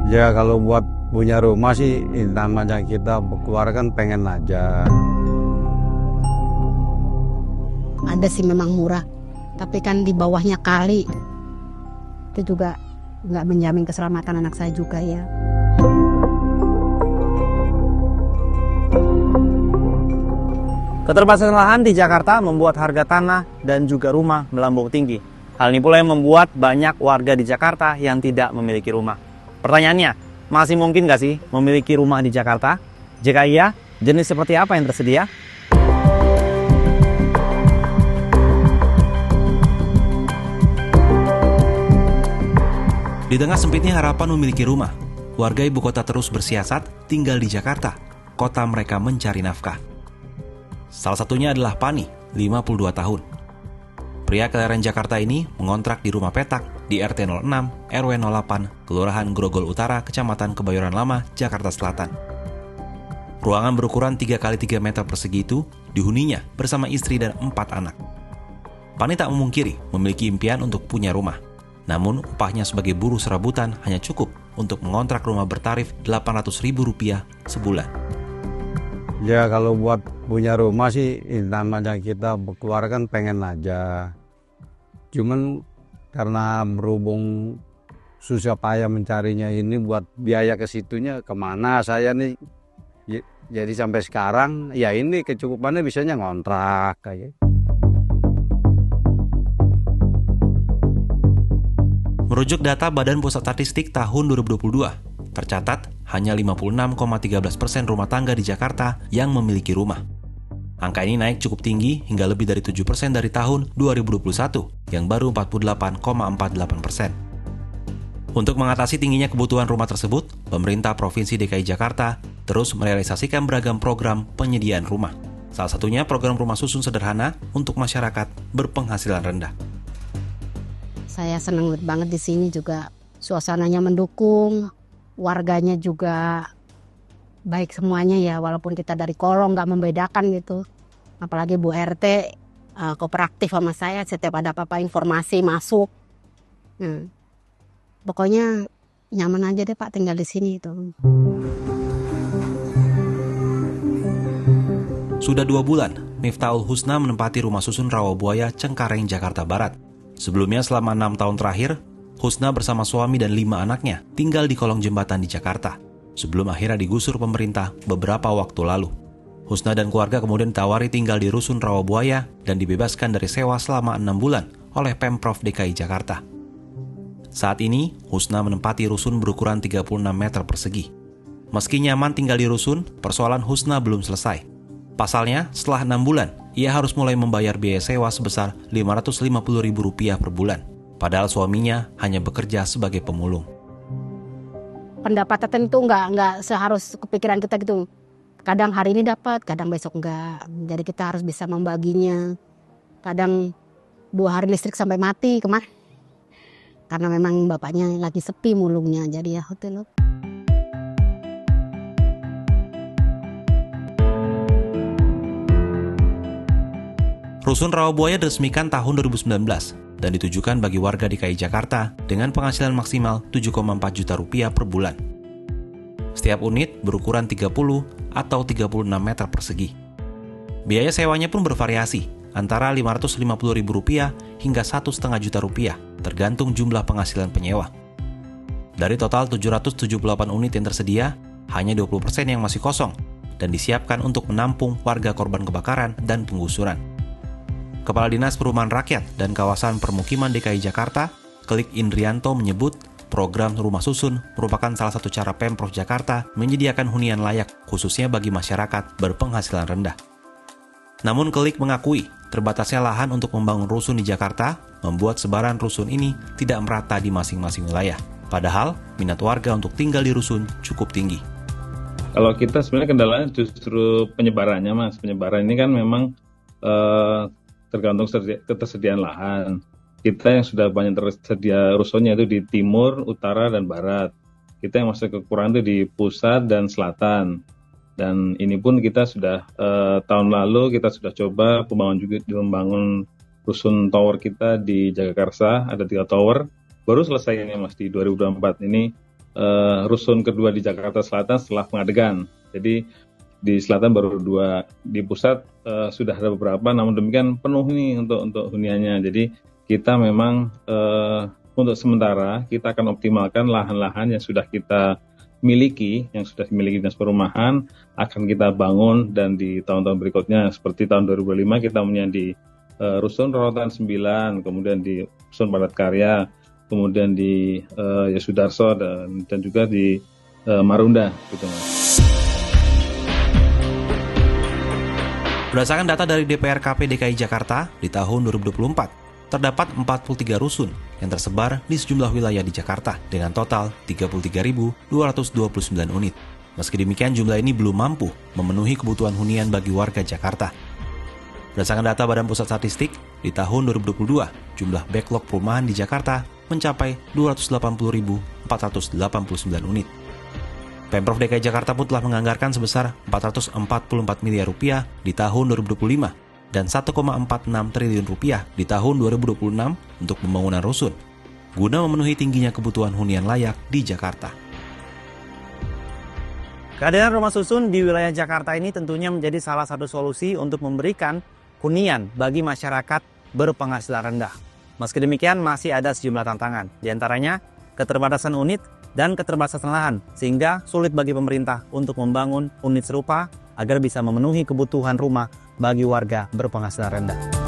Ya kalau buat punya rumah sih namanya kita keluar kan pengen aja. Ada sih memang murah, tapi kan di bawahnya kali. Itu juga nggak menjamin keselamatan anak saya juga ya. Keterbatasan lahan di Jakarta membuat harga tanah dan juga rumah melambung tinggi. Hal ini pula yang membuat banyak warga di Jakarta yang tidak memiliki rumah. Pertanyaannya, masih mungkin nggak sih memiliki rumah di Jakarta? Jika iya, jenis seperti apa yang tersedia? Di tengah sempitnya harapan memiliki rumah, warga ibu kota terus bersiasat tinggal di Jakarta, kota mereka mencari nafkah. Salah satunya adalah Pani, 52 tahun. Pria kelahiran Jakarta ini mengontrak di rumah petak di RT 06, RW 08, Kelurahan Grogol Utara, Kecamatan Kebayoran Lama, Jakarta Selatan. Ruangan berukuran 3x3 meter persegi itu dihuninya bersama istri dan 4 anak. Pani tak memungkiri memiliki impian untuk punya rumah. Namun, upahnya sebagai buruh serabutan hanya cukup untuk mengontrak rumah bertarif Rp800.000 sebulan. Ya kalau buat punya rumah sih namanya kita keluar kan pengen aja. Cuman karena berhubung susah payah mencarinya ini buat biaya ke situnya kemana saya nih. Jadi sampai sekarang ya ini kecukupannya bisanya ngontrak kayak. Merujuk data Badan Pusat Statistik tahun 2022, tercatat hanya 56,13% rumah tangga di Jakarta yang memiliki rumah. Angka ini naik cukup tinggi hingga lebih dari 7% dari tahun 2021 yang baru 48,48%. Untuk mengatasi tingginya kebutuhan rumah tersebut, pemerintah Provinsi DKI Jakarta terus merealisasikan beragam program penyediaan rumah. Salah satunya program rumah susun sederhana untuk masyarakat berpenghasilan rendah. Saya senang banget di sini juga, suasananya mendukung, warganya juga baik semuanya ya, walaupun kita dari kolong nggak membedakan gitu. Apalagi Bu RT kooperatif sama saya, setiap ada apa-apa informasi masuk. Pokoknya nyaman aja deh Pak tinggal di sini itu. Sudah 2 bulan, Miftahul Husna menempati rumah susun Rawabuaya, Cengkareng, Jakarta Barat. Sebelumnya selama 6 tahun terakhir, Husna bersama suami dan 5 anaknya tinggal di kolong jembatan di Jakarta, sebelum akhirnya digusur pemerintah beberapa waktu lalu. Husna dan keluarga kemudian ditawari tinggal di Rusun Rawabuaya dan dibebaskan dari sewa selama 6 bulan oleh Pemprov DKI Jakarta. Saat ini, Husna menempati rusun berukuran 36 meter persegi. Meski nyaman tinggal di rusun, persoalan Husna belum selesai. Pasalnya, setelah 6 bulan, ia harus mulai membayar biaya sewa sebesar Rp550.000 per bulan. Padahal suaminya hanya bekerja sebagai pemulung. Pendapatan itu nggak seharus kepikiran kita gitu. Kadang hari ini dapat, kadang besok enggak. Jadi kita harus bisa membaginya. Kadang 2 hari listrik sampai mati kemarin. Karena memang bapaknya lagi sepi mulungnya, jadi ya hotel. Rusun Rawabuaya diresmikan tahun 2019 dan ditujukan bagi warga DKI Jakarta dengan penghasilan maksimal Rp7,4 juta per bulan. Setiap unit berukuran 30 atau 36 meter persegi. Biaya sewanya pun bervariasi, antara Rp550.000 hingga Rp1,5 juta, tergantung jumlah penghasilan penyewa. Dari total 778 unit yang tersedia, hanya 20% yang masih kosong dan disiapkan untuk menampung warga korban kebakaran dan penggusuran. Kepala Dinas Perumahan Rakyat dan Kawasan Permukiman DKI Jakarta, Klik Indrianto menyebut program rumah susun merupakan salah satu cara Pemprov Jakarta menyediakan hunian layak khususnya bagi masyarakat berpenghasilan rendah. Namun Klik mengakui terbatasnya lahan untuk membangun rusun di Jakarta membuat sebaran rusun ini tidak merata di masing-masing wilayah. Padahal minat warga untuk tinggal di rusun cukup tinggi. Kalau kita sebenarnya kendalanya justru penyebarannya, Mas. Penyebaran ini kan memang tergantung ketersediaan lahan. Kita yang sudah banyak tersedia rusunnya itu di timur, utara, dan barat. Kita yang masih kekurangan itu di pusat dan selatan. Dan ini pun kita sudah tahun lalu kita sudah coba membangun rusun tower kita di Jagakarsa, ada 3 tower. Baru selesai ini Mas di 2024 ini rusun kedua di Jakarta Selatan setelah pengadegan. Jadi di selatan baru 2, di pusat sudah ada beberapa, namun demikian penuh nih untuk huniannya. Jadi kita memang untuk sementara kita akan optimalkan lahan-lahan yang sudah kita miliki, yang sudah dimiliki Dinas Perumahan, akan kita bangun, dan di tahun-tahun berikutnya seperti tahun 2005 kita punya di Rusun Rorotan 9, kemudian di Rusun Padat Karya, kemudian di Yosudarso dan juga di Marunda gitu Mas. Berdasarkan data dari DPRKP DKI Jakarta, di tahun 2024, terdapat 43 rusun yang tersebar di sejumlah wilayah di Jakarta dengan total 33.229 unit. Meski demikian, jumlah ini belum mampu memenuhi kebutuhan hunian bagi warga Jakarta. Berdasarkan data Badan Pusat Statistik, di tahun 2022, jumlah backlog perumahan di Jakarta mencapai 280.489 unit. Pemprov DKI Jakarta pun telah menganggarkan sebesar 444 miliar rupiah di tahun 2025 dan 1,46 triliun rupiah di tahun 2026 untuk pembangunan rusun, guna memenuhi tingginya kebutuhan hunian layak di Jakarta. Kehadiran rumah susun di wilayah Jakarta ini tentunya menjadi salah satu solusi untuk memberikan hunian bagi masyarakat berpenghasilan rendah. Meski demikian, masih ada sejumlah tantangan, di antaranya keterbatasan unit dan keterbatasan lahan, sehingga sulit bagi pemerintah untuk membangun unit serupa agar bisa memenuhi kebutuhan rumah bagi warga berpenghasilan rendah.